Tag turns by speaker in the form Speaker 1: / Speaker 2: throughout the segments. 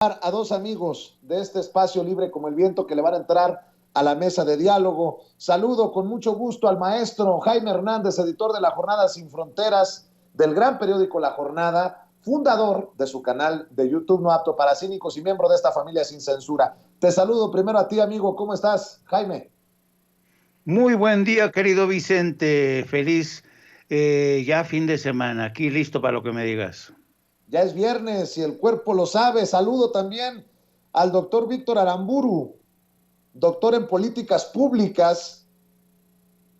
Speaker 1: A dos amigos de este espacio libre como el viento que le van a entrar a la mesa de diálogo. Saludo con mucho gusto al maestro Jaime Hernández, editor de La Jornada Sin Fronteras, del gran periódico La Jornada, fundador de su canal de YouTube No Apto para Cínicos y miembro de esta familia sin censura. Te saludo primero a ti, amigo. ¿Cómo estás, Jaime?
Speaker 2: Muy buen día, querido Vicente. Feliz ya fin de semana. Aquí listo para lo que me digas.
Speaker 1: Ya es viernes y el cuerpo lo sabe. Saludo también al doctor Víctor Aramburu, doctor en políticas públicas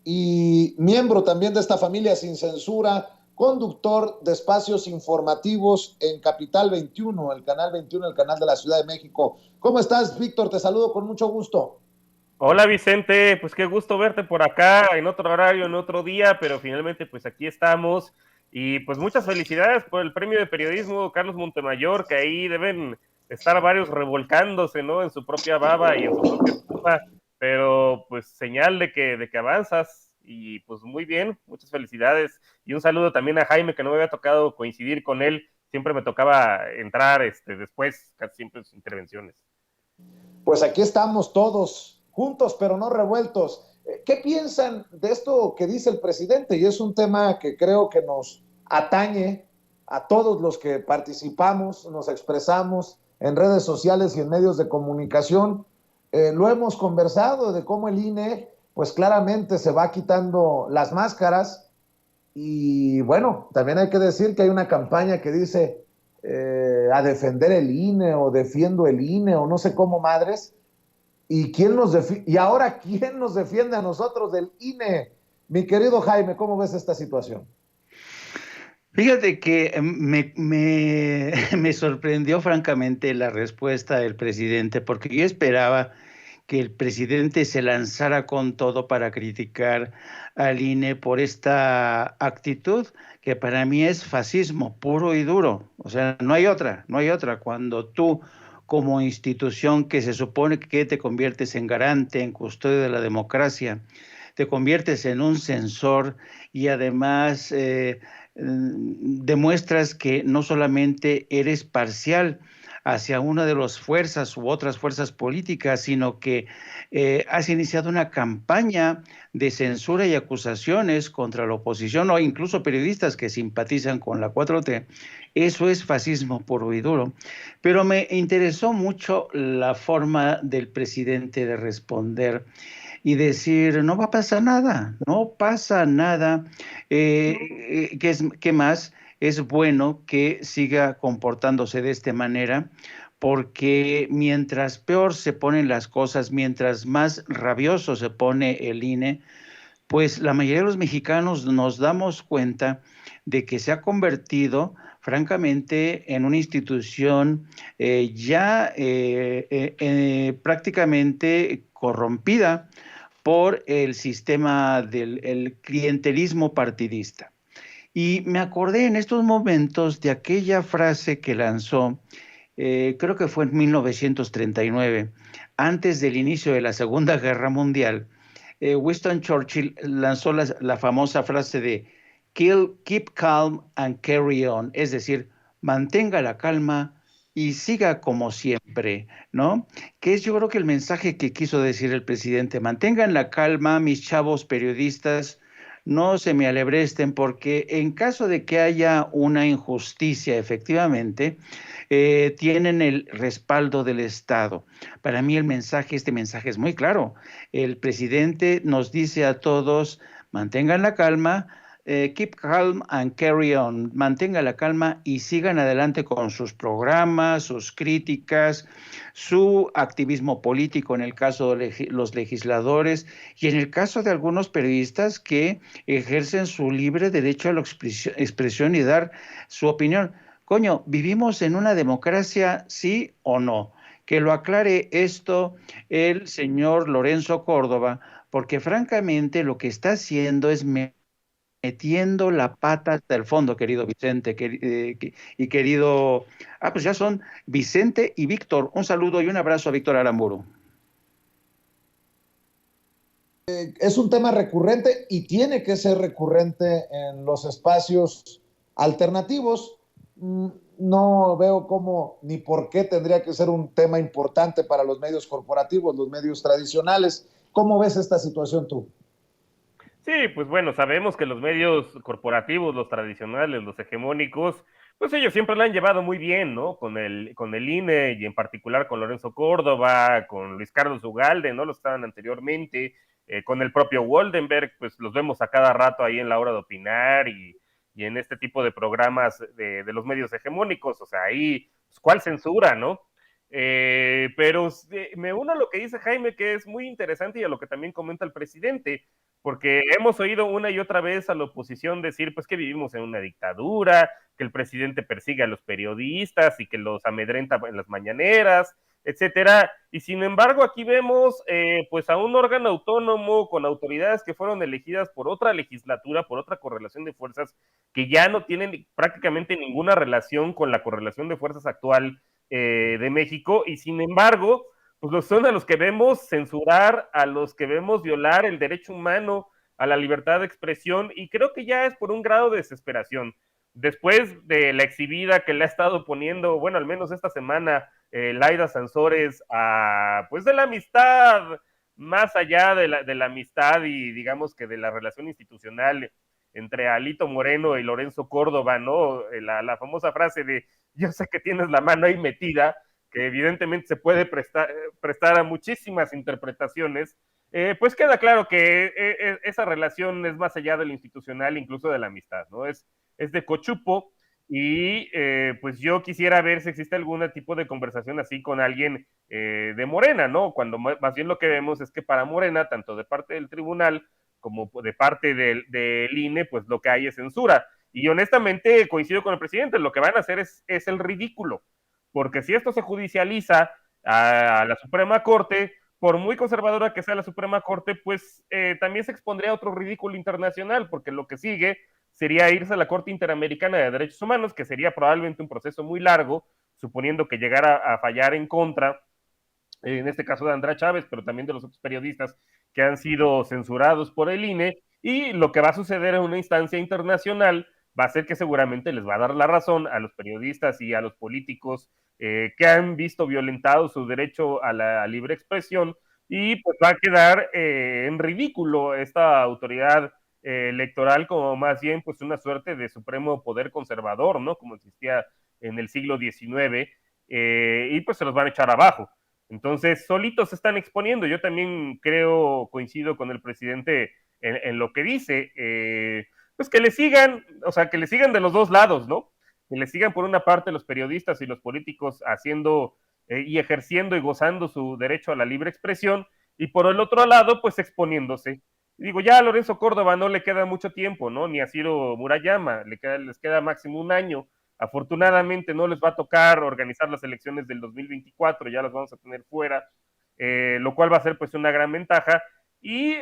Speaker 1: y miembro también de esta familia sin censura, conductor de espacios informativos en Capital 21, el canal 21, el canal de la Ciudad de México. ¿Cómo estás, Víctor? Te saludo con mucho gusto.
Speaker 3: Hola Vicente, pues qué gusto verte por acá, en otro horario, en otro día, pero finalmente pues aquí estamos y pues muchas felicidades por el premio de periodismo Carlos Montemayor, que ahí deben estar varios revolcándose, ¿no? En su propia baba y en su propia estufa, pero pues señal de que avanzas y pues muy bien, muchas felicidades y un saludo también a Jaime, que no me había tocado coincidir con él, siempre me tocaba entrar después, casi siempre en sus intervenciones.
Speaker 1: Pues aquí estamos todos juntos, pero no revueltos. ¿Qué piensan de esto que dice el presidente? Y es un tema que creo que nos atañe a todos los que participamos, nos expresamos en redes sociales y en medios de comunicación. Lo hemos conversado de cómo el INE, pues claramente se va quitando las máscaras. Y bueno, también hay que decir que hay una campaña que dice a defender el INE o defiendo el INE o no sé cómo madres. ¿Y ahora quién nos defiende a nosotros del INE? Mi querido Jaime, ¿cómo ves esta situación?
Speaker 2: Fíjate que me sorprendió francamente la respuesta del presidente, porque yo esperaba que el presidente se lanzara con todo para criticar al INE por esta actitud que para mí es fascismo puro y duro. O sea, no hay otra, no hay otra. Cuando tú, como institución que se supone que te conviertes en garante, en custodio de la democracia, te conviertes en un censor y además demuestras que no solamente eres parcial hacia una de las fuerzas u otras fuerzas políticas, sino que has iniciado una campaña de censura y acusaciones contra la oposición o incluso periodistas que simpatizan con la 4T. Eso es fascismo puro y duro. Pero me interesó mucho la forma del presidente de responder y decir, no va a pasar nada, no pasa nada. ¿Qué más? Es bueno que siga comportándose de esta manera, porque mientras peor se ponen las cosas, mientras más rabioso se pone el INE, pues la mayoría de los mexicanos nos damos cuenta de que se ha convertido, francamente, en una institución prácticamente corrompida por el sistema del el clientelismo partidista. Y me acordé en estos momentos de aquella frase que lanzó, creo que fue en 1939, antes del inicio de la Segunda Guerra Mundial. Winston Churchill lanzó la famosa frase de Keep calm and carry on, es decir, mantenga la calma y siga como siempre, ¿no? Que es yo creo que el mensaje que quiso decir el presidente: mantengan la calma, mis chavos periodistas, no se me alebresten, porque en caso de que haya una injusticia, efectivamente, tienen el respaldo del Estado. Para mí este mensaje es muy claro. El presidente nos dice a todos, mantengan la calma, keep calm and carry on, mantengan la calma y sigan adelante con sus programas, sus críticas, su activismo político en el caso de los legisladores y en el caso de algunos periodistas que ejercen su libre derecho a la expresión y dar su opinión. Coño, ¿vivimos en una democracia, sí o no? Que lo aclare esto el señor Lorenzo Córdoba, porque francamente lo que está haciendo es metiendo la pata hasta el fondo, querido Vicente, y querido... Ah, pues ya son Vicente y Víctor. Un saludo y un abrazo a Víctor Aramburu.
Speaker 1: Es un tema recurrente y tiene que ser recurrente en los espacios alternativos. no veo cómo ni por qué tendría que ser un tema importante para los medios corporativos, los medios tradicionales. ¿Cómo ves esta situación tú?
Speaker 3: Sí, pues bueno, sabemos que los medios corporativos, los tradicionales, los hegemónicos, pues ellos siempre la han llevado muy bien, ¿no? Con el INE y en particular con Lorenzo Córdoba, con Luis Carlos Ugalde, ¿no? Los que estaban anteriormente, con el propio Woldenberg, pues los vemos a cada rato ahí en la hora de opinar y en este tipo de programas de los medios hegemónicos, o sea, ahí, pues, ¿cuál censura, no? Pero me uno a lo que dice Jaime, que es muy interesante y a lo que también comenta el presidente, porque hemos oído una y otra vez a la oposición decir pues que vivimos en una dictadura, que el presidente persigue a los periodistas y que los amedrenta en las mañaneras, etcétera, y sin embargo aquí vemos pues a un órgano autónomo con autoridades que fueron elegidas por otra legislatura, por otra correlación de fuerzas, que ya no tienen prácticamente ninguna relación con la correlación de fuerzas actual de México, y sin embargo pues son a los que vemos censurar, a los que vemos violar el derecho humano a la libertad de expresión, y creo que ya es por un grado de desesperación. Después de la exhibida que le ha estado poniendo, bueno, al menos esta semana, Laida Sansores, pues de la amistad, más allá de la amistad y digamos que de la relación institucional entre Alito Moreno y Lorenzo Córdoba, ¿no? La famosa frase de yo sé que tienes la mano ahí metida, que evidentemente se puede prestar a muchísimas interpretaciones, pues queda claro que esa relación es más allá de lo institucional, incluso de la amistad, ¿no? Es de cochupo, y pues yo quisiera ver si existe algún tipo de conversación así con alguien de Morena, ¿no? Cuando más bien lo que vemos es que para Morena, tanto de parte del tribunal como de parte del INE, pues lo que hay es censura. Y honestamente coincido con el presidente, lo que van a hacer es el ridículo, porque si esto se judicializa a la Suprema Corte, por muy conservadora que sea la Suprema Corte, pues también se expondría a otro ridículo internacional, porque lo que sigue sería irse a la Corte Interamericana de Derechos Humanos, que sería probablemente un proceso muy largo, suponiendo que llegara a fallar en contra, en este caso de Andrea Chávez, pero también de los otros periodistas que han sido censurados por el INE, y lo que va a suceder en una instancia internacional va a ser que seguramente les va a dar la razón a los periodistas y a los políticos que han visto violentado su derecho a la libre expresión, y pues va a quedar en ridículo esta autoridad electoral como más bien pues una suerte de supremo poder conservador, ¿no? Como existía en el siglo XIX, y pues se los van a echar abajo. Entonces, solitos se están exponiendo. Yo también creo, coincido con el presidente en lo que dice, pues que le sigan, o sea, que le sigan de los dos lados, ¿no? Que le sigan por una parte los periodistas y los políticos haciendo y ejerciendo y gozando su derecho a la libre expresión, y por el otro lado, pues exponiéndose. Digo, ya a Lorenzo Córdoba no le queda mucho tiempo, ¿no? Ni a Ciro Murayama, les queda máximo un año. Afortunadamente no les va a tocar organizar las elecciones del 2024, ya las vamos a tener fuera, lo cual va a ser pues una gran ventaja, y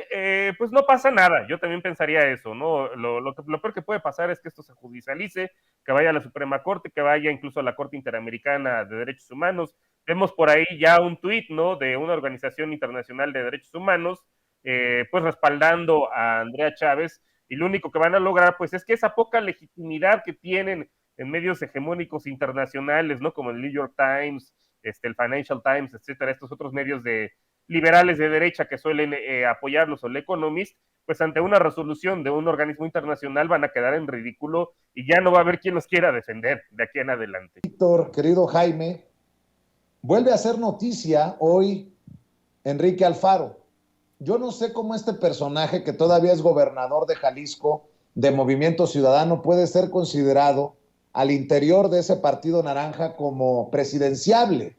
Speaker 3: pues no pasa nada. Yo también pensaría eso, ¿no? Lo peor que puede pasar es que esto se judicialice, que vaya a la Suprema Corte, que vaya incluso a la Corte Interamericana de Derechos Humanos. Vemos por ahí ya un tuit, ¿no? De una organización internacional de derechos humanos, pues respaldando a Andrea Chávez, y lo único que van a lograr pues es que esa poca legitimidad que tienen en medios hegemónicos internacionales, ¿no? Como el New York Times, el Financial Times, etcétera, estos otros medios de liberales de derecha que suelen apoyarlos, o el Economist, pues ante una resolución de un organismo internacional van a quedar en ridículo, y ya no va a haber quien los quiera defender de aquí en adelante.
Speaker 1: Víctor, querido Jaime, vuelve a ser noticia hoy Enrique Alfaro. Yo no sé cómo este personaje, que todavía es gobernador de Jalisco, de Movimiento Ciudadano, puede ser considerado al interior de ese partido naranja como presidenciable.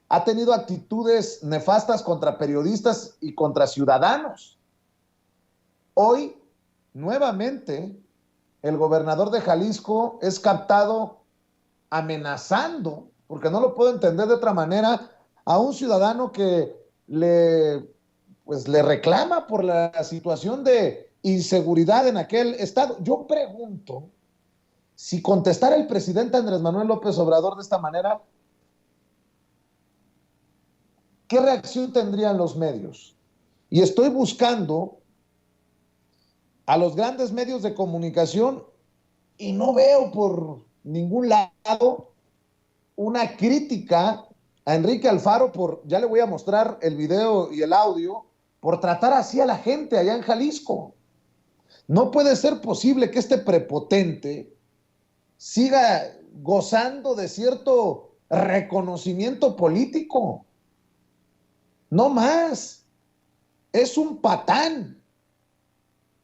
Speaker 1: Ha tenido actitudes nefastas contra periodistas y contra ciudadanos. Hoy, nuevamente, el gobernador de Jalisco es captado amenazando, porque no lo puedo entender de otra manera, a un ciudadano que le reclama por la situación de inseguridad en aquel estado. Yo pregunto, si contestara el presidente Andrés Manuel López Obrador de esta manera, ¿qué reacción tendrían los medios? Y estoy buscando a los grandes medios de comunicación y no veo por ningún lado una crítica a Enrique Alfaro ya le voy a mostrar el video y el audio, por tratar así a la gente allá en Jalisco. No puede ser posible que este prepotente siga gozando de cierto reconocimiento político. No más. Es un patán.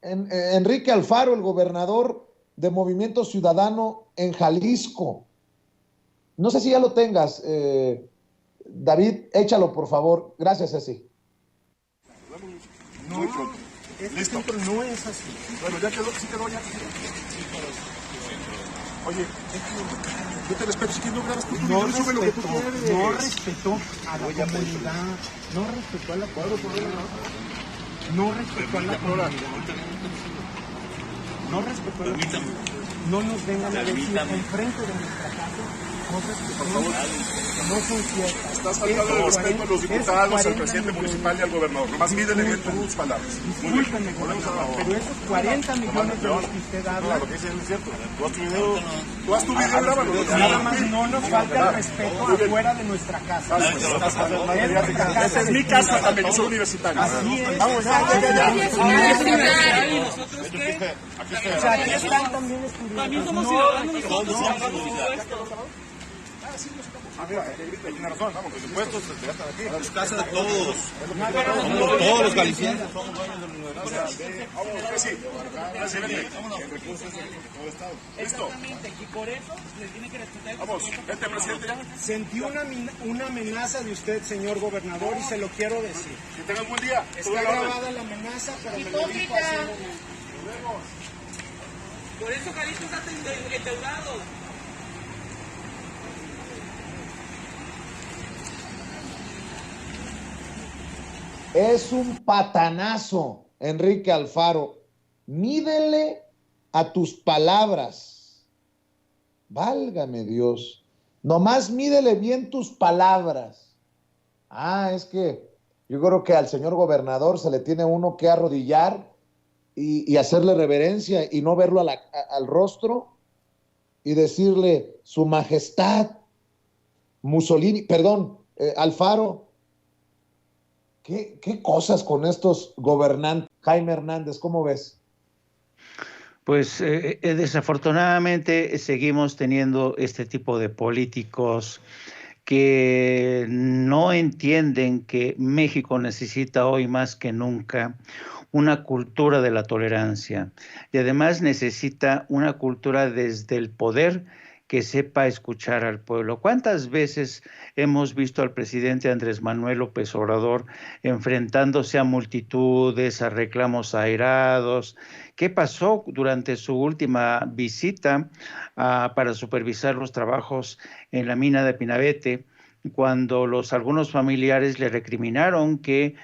Speaker 1: Enrique Alfaro, el gobernador de Movimiento Ciudadano en Jalisco. No sé si ya lo tengas, David, échalo por favor. Gracias, Ceci.
Speaker 4: No, listo. No es así. Bueno, ya quedó, sí quedó, ya. Oye, yo te respeto, si quieres no grabas por tu video, sube lo que tú quieres.
Speaker 5: No respeto a la comunidad, no respeto a la comunidad, no respeto a la comunidad, no respeto a la comunidad. No nos vengan a decir enfrente de nuestra casa cosas que no son ciertas.
Speaker 4: Estás faltando de respeto a los diputados, al presidente municipal y al gobernador. Nomás mídele bien tus palabras.
Speaker 5: Discúlpeme, gobernador, pero esos 40 millones de los que usted habla...
Speaker 4: Lo que dice es cierto. Tú haz tu video, grábalo.
Speaker 5: Nada más no nos falta el respeto afuera de nuestra casa.
Speaker 4: Esa es mi casa también, yo soy universitario.
Speaker 5: Así es.
Speaker 4: Vamos, ya.
Speaker 6: ¿Y nosotros qué?
Speaker 5: O sea, aquí están también estudiantes.
Speaker 6: También somos ciudadanos nosotros, pagamos impuestos.
Speaker 4: Mira, tiene razón, vamos, los impuestos se gastan aquí.
Speaker 7: Es casa de todos. Todos los galicianos somos dueños de la universidad.
Speaker 4: Vamos, sí. Gracias, vente. El recurso es de todo el Estado. Listo.
Speaker 6: Exactamente, y por eso le tiene que respetar.
Speaker 4: Vamos, vente, presidente, ya.
Speaker 5: Sentí una amenaza de usted, señor gobernador, y se lo quiero decir.
Speaker 4: Que tenga un buen día.
Speaker 5: Está grabada la amenaza, pero me lo dijo así.
Speaker 6: Por eso Jalisco está endeudado.
Speaker 1: Es un patanazo, Enrique Alfaro. Mídele a tus palabras. Válgame Dios. Nomás mídele bien tus palabras. Es que yo creo que al señor gobernador se le tiene uno que arrodillar y hacerle reverencia y no verlo al rostro y decirle, su majestad, Mussolini, Alfaro, ¿qué cosas con estos gobernantes? Jaime Hernández, ¿cómo ves?
Speaker 2: Pues desafortunadamente seguimos teniendo este tipo de políticos que no entienden que México necesita hoy más que nunca una cultura de la tolerancia y además necesita una cultura desde el poder que sepa escuchar al pueblo. ¿Cuántas veces hemos visto al presidente Andrés Manuel López Obrador enfrentándose a multitudes, a reclamos airados? ¿Qué pasó durante su última visita para supervisar los trabajos en la mina de Pinabete, cuando algunos familiares le recriminaron que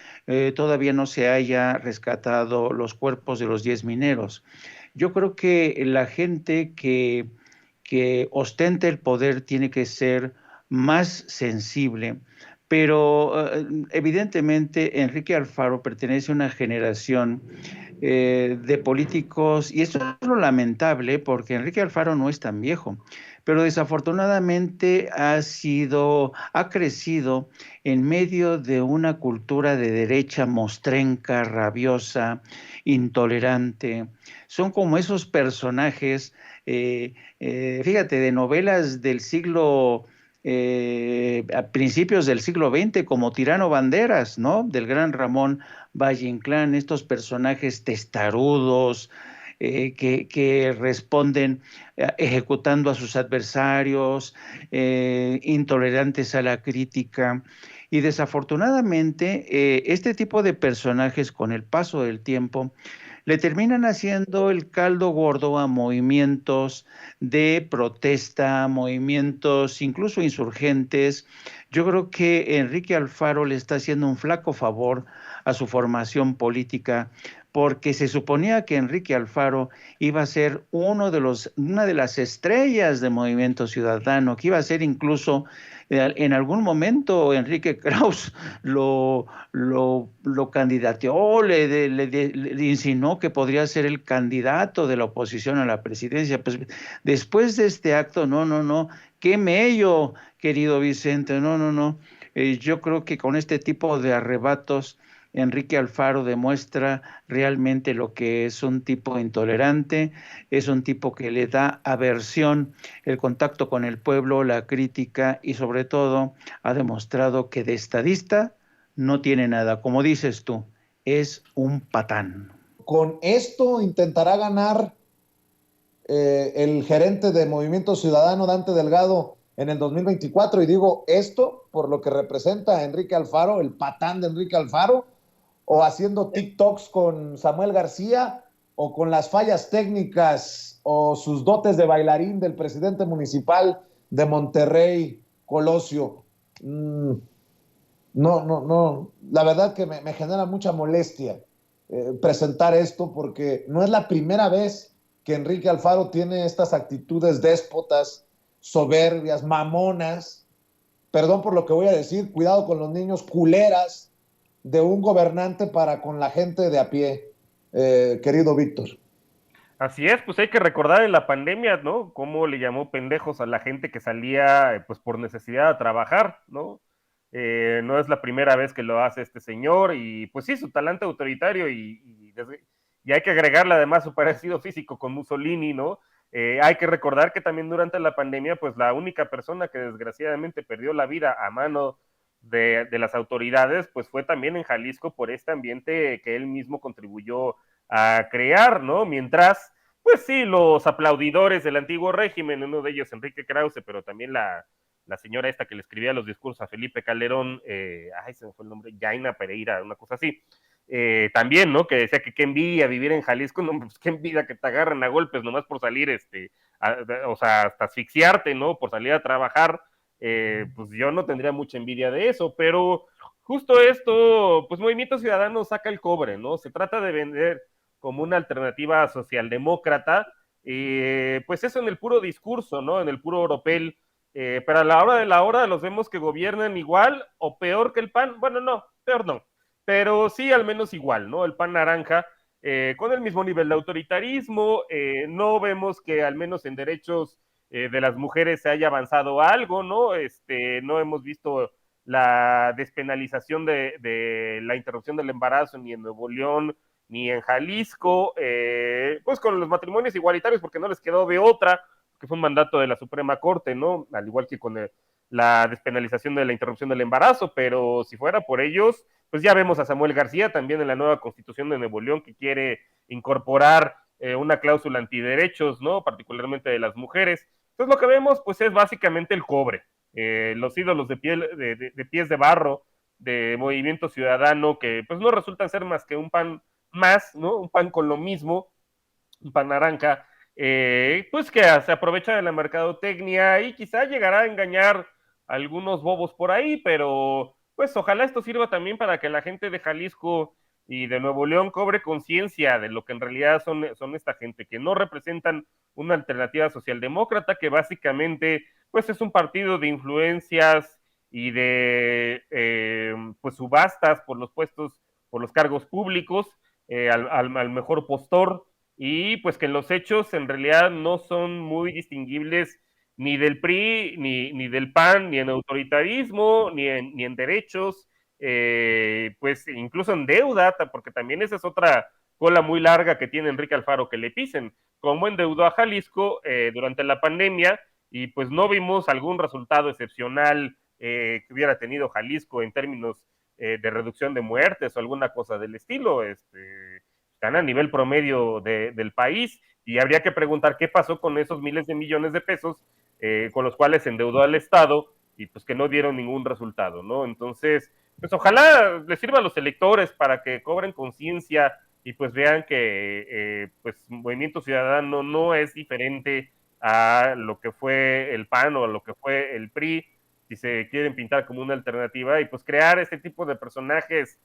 Speaker 2: todavía no se haya rescatado los cuerpos de los 10 mineros? Yo creo que la gente que ostenta el poder tiene que ser más sensible, pero evidentemente Enrique Alfaro pertenece a una generación de políticos, y eso es lo lamentable porque Enrique Alfaro no es tan viejo, pero desafortunadamente ha crecido en medio de una cultura de derecha mostrenca, rabiosa, intolerante. Son como esos personajes, fíjate, de novelas del siglo, a principios del siglo XX, como Tirano Banderas, ¿no? Del gran Ramón Valle Inclán, estos personajes testarudos, que responden ejecutando a sus adversarios, intolerantes a la crítica. Y desafortunadamente, este tipo de personajes, con el paso del tiempo, le terminan haciendo el caldo gordo a movimientos de protesta, movimientos incluso insurgentes. Yo creo que Enrique Alfaro le está haciendo un flaco favor a su formación política, porque se suponía que Enrique Alfaro iba a ser una de las estrellas de Movimiento Ciudadano, que iba a ser incluso, en algún momento Enrique Kraus lo candidateó, le insinuó que podría ser el candidato de la oposición a la presidencia. Pues después de este acto, no, qué mello, querido Vicente, no. Yo creo que con este tipo de arrebatos, Enrique Alfaro demuestra realmente lo que es un tipo intolerante, es un tipo que le da aversión el contacto con el pueblo, la crítica, y sobre todo ha demostrado que de estadista no tiene nada. Como dices tú, es un patán.
Speaker 1: Con esto intentará ganar el gerente de Movimiento Ciudadano, Dante Delgado, en el 2024. Y digo esto por lo que representa a Enrique Alfaro, el patán de Enrique Alfaro, o haciendo TikToks con Samuel García, o con las fallas técnicas o sus dotes de bailarín del presidente municipal de Monterrey, Colosio. No, la verdad que me genera mucha molestia presentar esto, porque no es la primera vez que Enrique Alfaro tiene estas actitudes déspotas, soberbias, mamonas, perdón por lo que voy a decir, cuidado con los niños, culeras, de un gobernante para con la gente de a pie, querido Víctor.
Speaker 3: Así es, pues hay que recordar en la pandemia, ¿no? Cómo le llamó pendejos a la gente que salía, pues por necesidad a trabajar, ¿no? No es la primera vez que lo hace este señor, y pues sí, su talante autoritario, y hay que agregarle además su parecido físico con Mussolini, ¿no? Hay que recordar que también durante la pandemia, pues la única persona que desgraciadamente perdió la vida a mano de las autoridades, pues fue también en Jalisco, por este ambiente que él mismo contribuyó a crear, ¿no? Mientras, pues sí, los aplaudidores del antiguo régimen, uno de ellos Enrique Krause, pero también la señora esta que le escribía los discursos a Felipe Calderón, se me fue el nombre, Yaina Pereira, una cosa así, también, ¿no? Que decía que qué envidia vivir en Jalisco, no, pues qué envidia que te agarren a golpes nomás por salir, o sea, hasta asfixiarte, ¿no? Por salir a trabajar. Pues yo no tendría mucha envidia de eso, pero justo esto, pues Movimiento Ciudadano saca el cobre, ¿no? Se trata de vender como una alternativa socialdemócrata, pues eso en el puro discurso, ¿no? En el puro oropel, pero a la hora de la hora los vemos que gobiernan igual o peor que el PAN. Bueno, no, peor no, pero sí al menos igual, ¿no? El PAN naranja, con el mismo nivel de autoritarismo, no vemos que al menos en derechos de las mujeres se haya avanzado algo, ¿no? No hemos visto la despenalización de la interrupción del embarazo ni en Nuevo León ni en Jalisco, pues con los matrimonios igualitarios, porque no les quedó de otra, que fue un mandato de la Suprema Corte, ¿no? Al igual que con la despenalización de la interrupción del embarazo, pero si fuera por ellos, pues ya vemos a Samuel García también en la nueva Constitución de Nuevo León, que quiere incorporar una cláusula antiderechos, ¿no? Particularmente de las mujeres. Entonces lo que vemos, pues es básicamente el cobre, los ídolos de pies de barro de Movimiento Ciudadano, que pues no resultan ser más que un pan más, ¿no? Un pan con lo mismo, un pan naranja, pues que se aprovecha de la mercadotecnia y quizá llegará a engañar a algunos bobos por ahí, pero pues ojalá esto sirva también para que la gente de Jalisco y de Nuevo León cobre conciencia de lo que en realidad son esta gente, que no representan una alternativa socialdemócrata, que básicamente pues es un partido de influencias y de pues subastas por los puestos, por los cargos públicos, al mejor postor, y pues que en los hechos en realidad no son muy distinguibles ni del PRI, ni del PAN, ni en autoritarismo, ni en derechos, pues incluso en deuda, porque también esa es otra cola muy larga que tiene Enrique Alfaro que le pisen, como endeudó a Jalisco durante la pandemia, y pues no vimos algún resultado excepcional que hubiera tenido Jalisco en términos de reducción de muertes o alguna cosa del estilo. Están a nivel promedio del país, y habría que preguntar qué pasó con esos miles de millones de pesos con los cuales se endeudó al Estado y pues que no dieron ningún resultado, ¿no? Entonces, pues ojalá les sirva a los electores para que cobren conciencia y pues vean que pues Movimiento Ciudadano no es diferente a lo que fue el PAN o a lo que fue el PRI, si se quieren pintar como una alternativa, y pues crear este tipo de personajes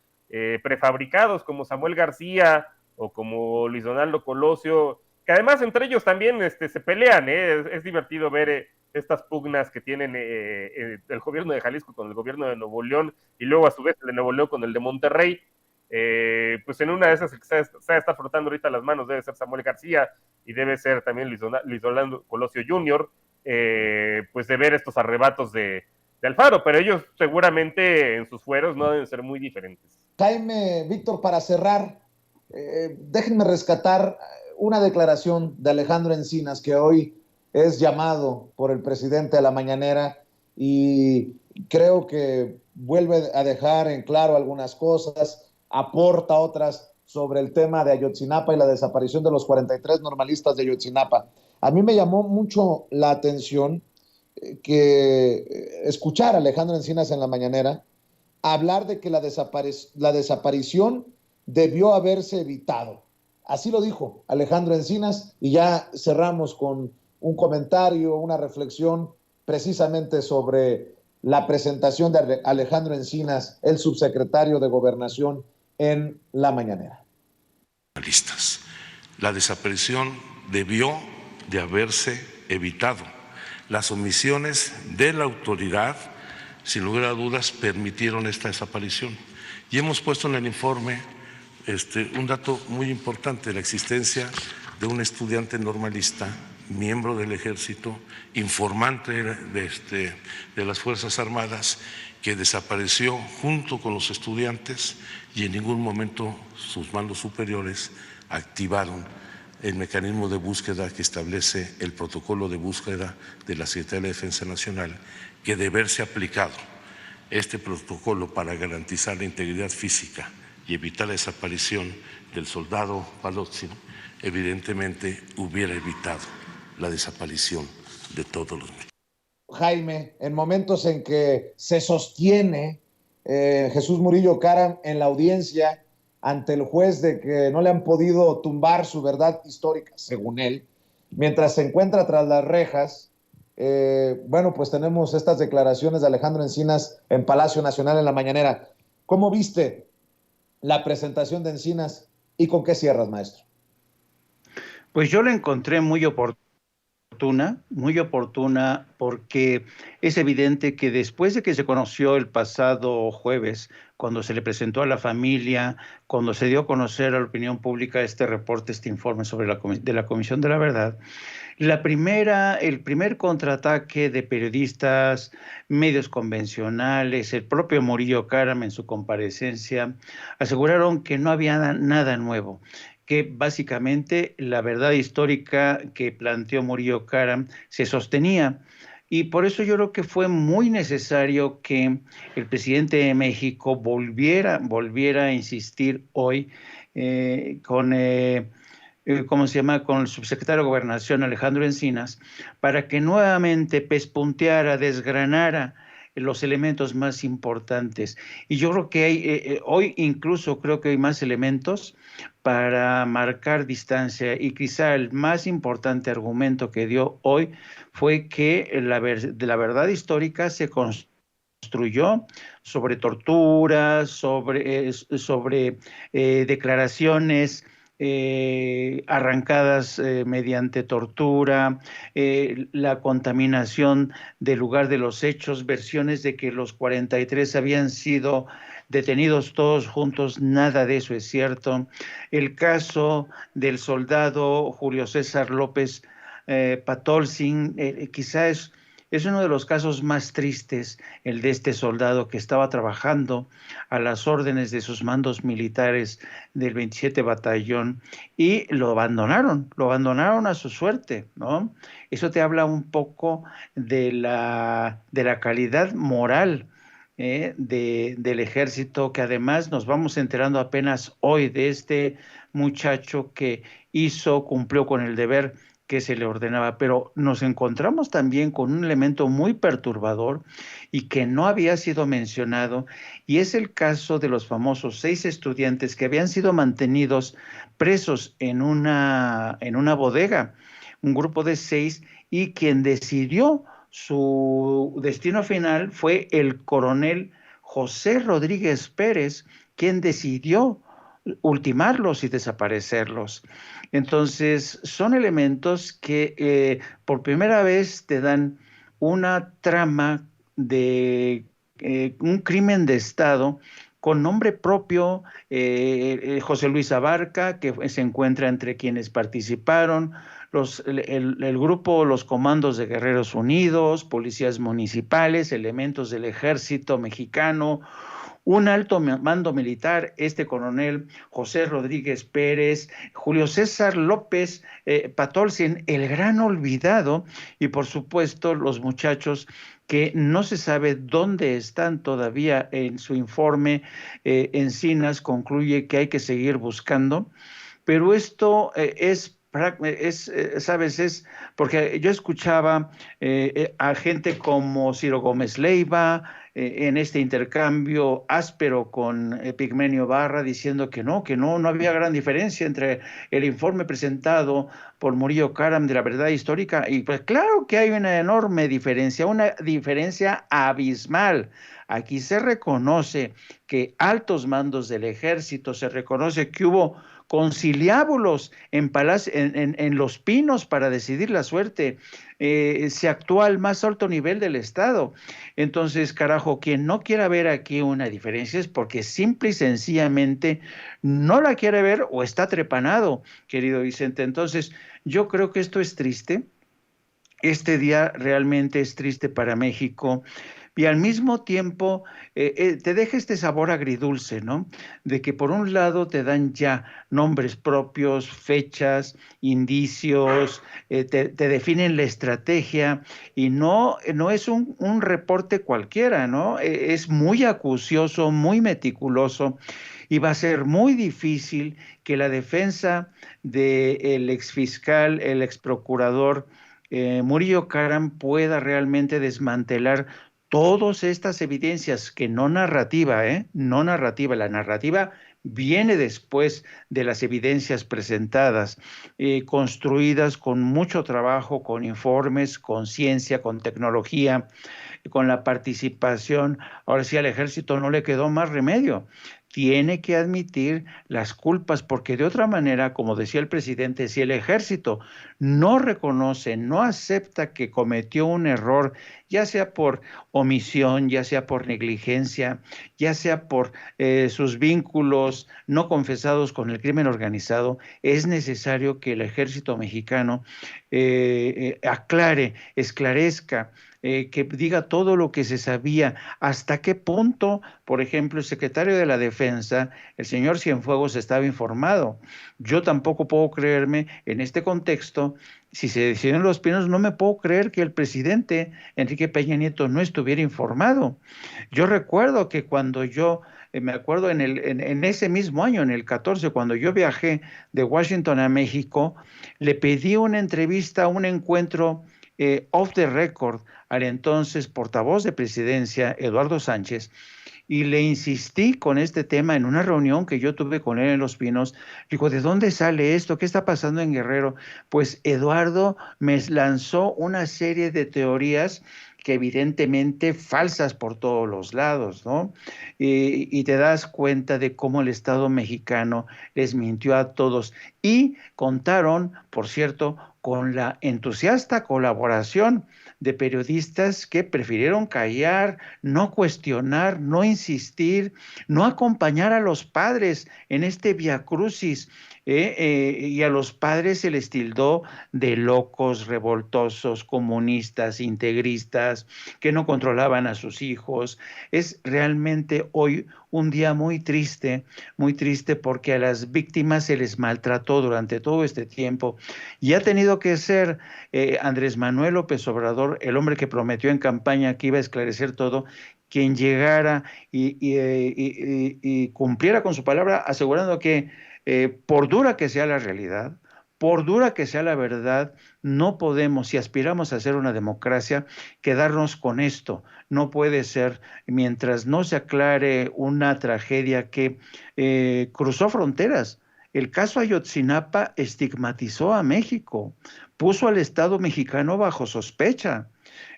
Speaker 3: prefabricados como Samuel García o como Luis Donaldo Colosio, que además entre ellos también se pelean, es divertido ver estas pugnas que tienen el gobierno de Jalisco con el gobierno de Nuevo León, y luego a su vez el de Nuevo León con el de Monterrey. Pues en una de esas que se está frotando ahorita las manos debe ser Samuel García, y debe ser también Luis Donaldo Colosio Jr., pues de ver estos arrebatos de Alfaro, pero ellos seguramente en sus fueros no deben ser muy diferentes.
Speaker 1: Jaime, Víctor, para cerrar, déjenme rescatar una declaración de Alejandro Encinas, que hoy es llamado por el presidente a la mañanera, y creo que vuelve a dejar en claro algunas cosas, aporta otras sobre el tema de Ayotzinapa y la desaparición de los 43 normalistas de Ayotzinapa. A mí me llamó mucho la atención que escuchar a Alejandro Encinas en la mañanera hablar de que la desaparición debió haberse evitado. Así lo dijo Alejandro Encinas, y ya cerramos con un comentario, una reflexión precisamente sobre la presentación de Alejandro Encinas, el subsecretario de Gobernación, en la mañanera.
Speaker 8: La desaparición debió de haberse evitado. Las omisiones de la autoridad, sin lugar a dudas, permitieron esta desaparición. Y hemos puesto en el informe un dato muy importante: la existencia de un estudiante normalista, miembro del Ejército, informante de las Fuerzas Armadas, que desapareció junto con los estudiantes, y en ningún momento sus mandos superiores activaron el mecanismo de búsqueda que establece el protocolo de búsqueda de la Secretaría de Defensa Nacional, que de haberse aplicado este protocolo para garantizar la integridad física y evitar la desaparición del soldado Palotzin, evidentemente hubiera evitado la desaparición de todos los mexicanos.
Speaker 1: Jaime, en momentos en que se sostiene Jesús Murillo Caram en la audiencia ante el juez de que no le han podido tumbar su verdad histórica, según él, mientras se encuentra tras las rejas, bueno, pues tenemos estas declaraciones de Alejandro Encinas en Palacio Nacional en la mañanera. ¿Cómo viste la presentación de Encinas y con qué cierras, maestro?
Speaker 2: Pues yo la encontré muy oportuna, porque es evidente que después de que se conoció el pasado jueves, cuando se le presentó a la familia, cuando se dio a conocer a la opinión pública este reporte, este informe sobre de la Comisión de la Verdad, el primer contraataque de periodistas, medios convencionales, el propio Murillo Caram en su comparecencia, aseguraron que no había nada nuevo, que básicamente la verdad histórica que planteó Murillo Caram se sostenía. Y por eso yo creo que fue muy necesario que el presidente de México volviera a insistir hoy con el subsecretario de Gobernación, Alejandro Encinas, para que nuevamente pespunteara, desgranara los elementos más importantes. Y yo creo que hay, hoy incluso creo que hay más elementos para marcar distancia, y quizá el más importante argumento que dio hoy fue que la verdad histórica se construyó sobre torturas, sobre declaraciones arrancadas mediante tortura, la contaminación del lugar de los hechos, versiones de que los 43 habían sido detenidos todos juntos. Nada de eso es cierto. El caso del soldado Julio César López Patolzin, quizás es uno de los casos más tristes, el de este soldado que estaba trabajando a las órdenes de sus mandos militares del 27 Batallón, y lo abandonaron a su suerte, ¿no? Eso te habla un poco de la calidad moral del ejército, que además nos vamos enterando apenas hoy de este muchacho que cumplió con el deber que se le ordenaba. Pero nos encontramos también con un elemento muy perturbador y que no había sido mencionado, y es el caso de los famosos 6 estudiantes que habían sido mantenidos presos en una bodega, un grupo de 6, y quien decidió su destino final fue el coronel José Rodríguez Pérez, quien decidió ultimarlos y desaparecerlos. Entonces, son elementos que por primera vez te dan una trama de un crimen de Estado con nombre propio, José Luis Abarca, que se encuentra entre quienes participaron, el grupo, los comandos de Guerreros Unidos, policías municipales, elementos del ejército mexicano, un alto mando militar, este coronel José Rodríguez Pérez, Julio César López Patolcin, el gran olvidado, y por supuesto los muchachos que no se sabe dónde están todavía. En su informe, Encinas concluye que hay que seguir buscando, pero esto sabes, es porque yo escuchaba a gente como Ciro Gómez Leiva en este intercambio áspero con Pigmenio Barra, diciendo que no había gran diferencia entre el informe presentado por Murillo Karam de la verdad histórica, y pues claro que hay una enorme diferencia, una diferencia abismal. Aquí se reconoce que altos mandos del ejército, se reconoce que hubo conciliábulos en Los Pinos para decidir la suerte, se actúa al más alto nivel del Estado. Entonces, carajo, quien no quiera ver aquí una diferencia es porque simple y sencillamente no la quiere ver o está trepanado, querido Vicente. Entonces, yo creo que esto es triste. Este día realmente es triste para México. Y al mismo tiempo te deja este sabor agridulce, ¿no? De que por un lado te dan ya nombres propios, fechas, indicios, te definen la estrategia, y no es un reporte cualquiera, ¿no? Es muy acucioso, muy meticuloso, y va a ser muy difícil que la defensa del exfiscal, el exprocurador Murillo Karam pueda realmente desmantelar todas estas evidencias, que no narrativa, no narrativa, la narrativa viene después de las evidencias presentadas, construidas con mucho trabajo, con informes, con ciencia, con tecnología, con la participación. Ahora sí, al ejército no le quedó más remedio. Tiene que admitir las culpas, porque de otra manera, como decía el presidente, si el ejército no reconoce, no acepta que cometió un error, ya sea por omisión, ya sea por negligencia, ya sea por sus vínculos no confesados con el crimen organizado, es necesario que el ejército mexicano aclare, esclarezca, que diga todo lo que se sabía, hasta qué punto, por ejemplo, el secretario de la Defensa, el señor Cienfuegos, estaba informado. Yo tampoco puedo creerme en este contexto, si se decidió en Los Pinos, no me puedo creer que el presidente Enrique Peña Nieto no estuviera informado. Yo recuerdo que cuando me acuerdo en ese mismo año, en el 14, cuando yo viajé de Washington a México, le pedí una entrevista, un encuentro off the record al entonces portavoz de Presidencia, Eduardo Sánchez, y le insistí con este tema en una reunión que yo tuve con él en Los Pinos. Digo, ¿de dónde sale esto? ¿Qué está pasando en Guerrero? Pues Eduardo me lanzó una serie de teorías que evidentemente falsas por todos los lados, ¿no? Y te das cuenta de cómo el Estado mexicano les mintió a todos, y contaron, por cierto, con la entusiasta colaboración de periodistas que prefirieron callar, no cuestionar, no insistir, no acompañar a los padres en este viacrucis, y a los padres se les tildó de locos, revoltosos, comunistas, integristas, que no controlaban a sus hijos. Es realmente hoy un día muy triste, porque a las víctimas se les maltrató durante todo este tiempo, y ha tenido que ser Andrés Manuel López Obrador, el hombre que prometió en campaña que iba a esclarecer todo, quien llegara y cumpliera con su palabra, asegurando que por dura que sea la realidad, por dura que sea la verdad, no podemos, si aspiramos a ser una democracia, quedarnos con esto. No puede ser, mientras no se aclare una tragedia que cruzó fronteras. El caso Ayotzinapa estigmatizó a México, puso al Estado mexicano bajo sospecha.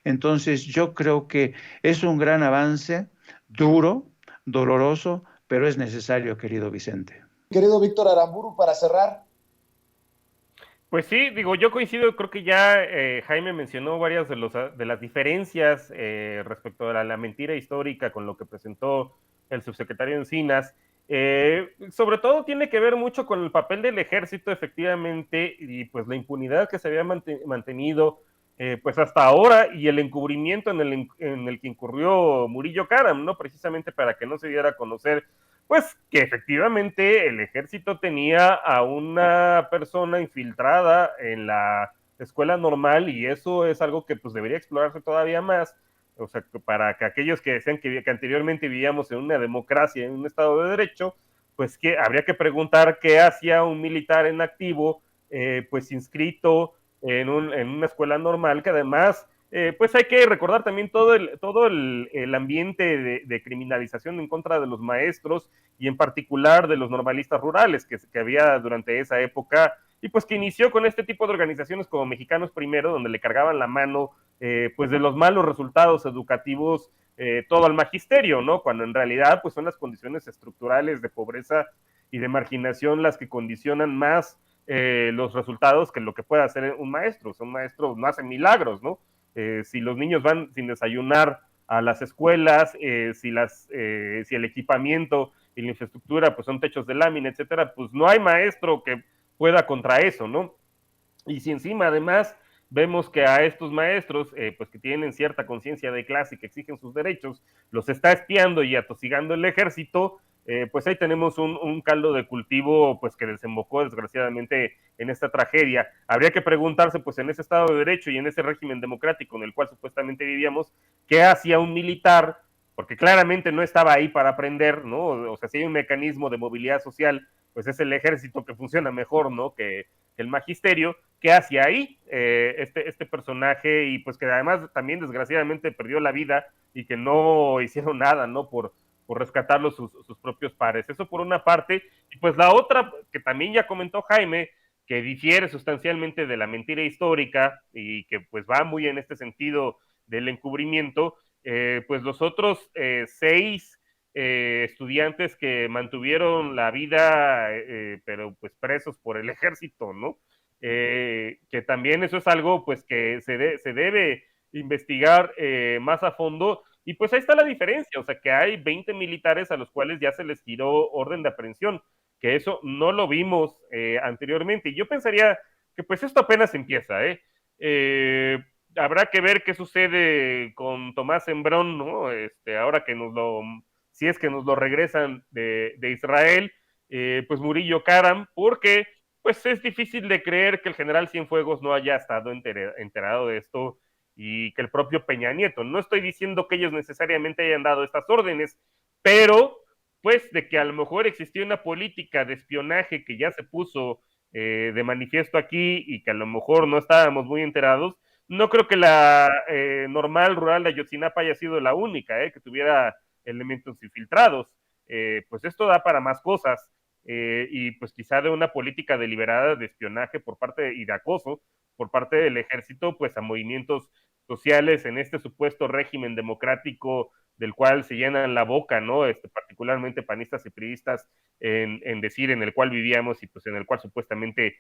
Speaker 2: Entonces yo creo que es un gran avance, duro, doloroso, pero es necesario, querido Vicente.
Speaker 1: querido Víctor Aramburu, para cerrar.
Speaker 3: Pues sí, digo, yo coincido, creo que ya Jaime mencionó varias de las diferencias respecto a la mentira histórica con lo que presentó el subsecretario Encinas. Sobre todo tiene que ver mucho con el papel del ejército, efectivamente, y pues la impunidad que se había mantenido pues hasta ahora, y el encubrimiento en el que incurrió Murillo Karam, ¿no? Precisamente para que no se diera a conocer pues que efectivamente el ejército tenía a una persona infiltrada en la escuela normal, y eso es algo que pues debería explorarse todavía más, o sea, para que aquellos que decían que anteriormente vivíamos en una democracia, en un estado de derecho, pues que habría que preguntar qué hacía un militar en activo, pues inscrito en una escuela normal, que además pues hay que recordar también todo el ambiente de criminalización en contra de los maestros, y en particular de los normalistas rurales que había durante esa época, y pues que inició con este tipo de organizaciones como Mexicanos Primero, donde le cargaban la mano pues de los malos resultados educativos todo al magisterio, ¿no? Cuando en realidad pues son las condiciones estructurales de pobreza y de marginación las que condicionan más los resultados que lo que puede hacer un maestro. O sea, un maestro no hace milagros, ¿no? Si los niños van sin desayunar a las escuelas, si el equipamiento y la infraestructura pues son techos de lámina, etcétera, pues no hay maestro que pueda contra eso, ¿no? Y si encima además vemos que a estos maestros, pues que tienen cierta conciencia de clase y que exigen sus derechos, los está espiando y atosigando el ejército, pues ahí tenemos un caldo de cultivo pues que desembocó desgraciadamente en esta tragedia. Habría que preguntarse pues en ese Estado de Derecho y en ese régimen democrático en el cual supuestamente vivíamos, ¿qué hacía un militar? Porque claramente no estaba ahí para aprender, ¿no? O sea, si hay un mecanismo de movilidad social, pues es el ejército que funciona mejor, ¿no? Que el magisterio. ¿Qué hacía ahí este personaje? Y pues que además también desgraciadamente perdió la vida y que no hicieron nada, ¿no? Por rescatarlo sus propios pares. Eso por una parte. Y pues la otra, que también ya comentó Jaime, que difiere sustancialmente de la mentira histórica y que pues va muy en este sentido del encubrimiento, pues los otros 6 estudiantes que mantuvieron la vida, pero pues presos por el ejército, ¿no? Que también eso es algo pues que se debe investigar más a fondo. Y pues ahí está la diferencia, o sea que hay 20 militares a los cuales ya se les giró orden de aprehensión, que eso no lo vimos anteriormente. Y yo pensaría que pues esto apenas empieza, habrá que ver qué sucede con Tomás Sembrón, ¿no? Ahora que si es que nos lo regresan de Israel, pues Murillo Karam, porque pues es difícil de creer que el general Cienfuegos no haya estado enterado de esto, y que el propio Peña Nieto. No estoy diciendo que ellos necesariamente hayan dado estas órdenes, pero pues de que a lo mejor existía una política de espionaje que ya se puso de manifiesto aquí y que a lo mejor no estábamos muy enterados. No creo que la normal rural de Ayotzinapa haya sido la única que tuviera elementos infiltrados. Pues esto da para más cosas, y pues quizá de una política deliberada de espionaje y de acoso por parte del ejército pues a movimientos sociales en este supuesto régimen democrático del cual se llenan la boca, ¿no? Particularmente panistas y priistas en decir en el cual vivíamos y pues en el cual supuestamente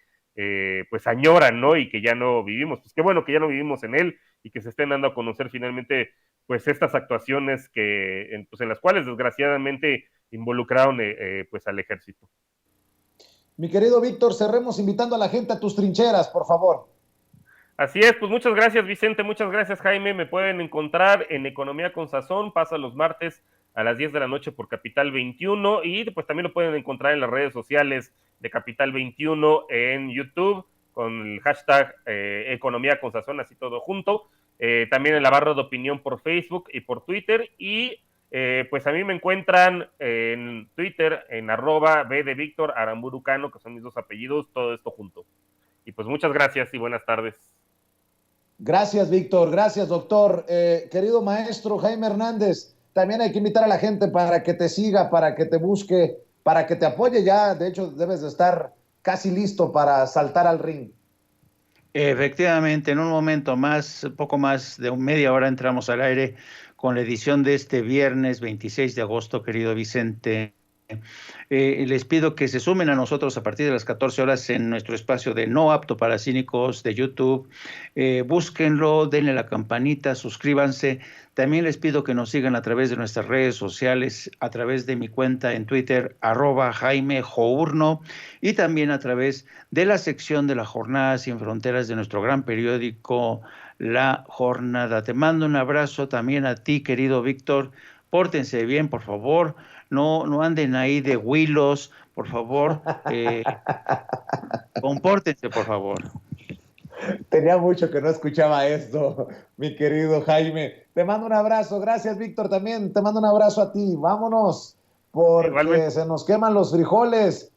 Speaker 3: pues añoran, ¿no? Y que ya no vivimos. Pues qué bueno que ya no vivimos en él y que se estén dando a conocer finalmente pues estas actuaciones pues en las cuales desgraciadamente involucraron pues al ejército.
Speaker 1: Mi querido Víctor, cerremos invitando a la gente a tus trincheras, por favor.
Speaker 3: Así es, pues muchas gracias Vicente, muchas gracias Jaime. Me pueden encontrar en Economía con Sazón, pasa los martes a las 10 de la noche por Capital 21, y pues también lo pueden encontrar en las redes sociales de Capital 21 en YouTube con el hashtag Economía con Sazón, así todo junto. También en la barra de opinión por Facebook y por Twitter, y pues a mí me encuentran en Twitter en @B de Víctor Aramburu Cano, que son mis 2 apellidos, todo esto junto. Y pues muchas gracias y buenas tardes.
Speaker 1: Gracias, Víctor. Gracias, doctor. Querido maestro Jaime Hernández, también hay que invitar a la gente para que te siga, para que te busque, para que te apoye. Ya, de hecho, debes de estar casi listo para saltar al ring.
Speaker 2: Efectivamente, en un momento más, poco más de media hora, entramos al aire con la edición de este viernes 26 de agosto, querido Vicente. Les pido que se sumen a nosotros a partir de las 14 horas en nuestro espacio de No Apto para Cínicos de YouTube. Búsquenlo, denle la campanita, suscríbanse. También les pido que nos sigan a través de nuestras redes sociales, a través de mi cuenta en Twitter, @JaimeJourno, y también a través de la sección de la Jornada Sin Fronteras de nuestro gran periódico La Jornada. Te mando un abrazo también a ti, querido Víctor. Pórtense bien, por favor. No anden ahí de huilos, por favor. Compórtense, por favor.
Speaker 1: Tenía mucho que no escuchaba esto, mi querido Jaime. Te mando un abrazo. Gracias, Víctor, también. Te mando un abrazo a ti. Vámonos, porque
Speaker 3: Igualmente.
Speaker 1: se nos queman los frijoles.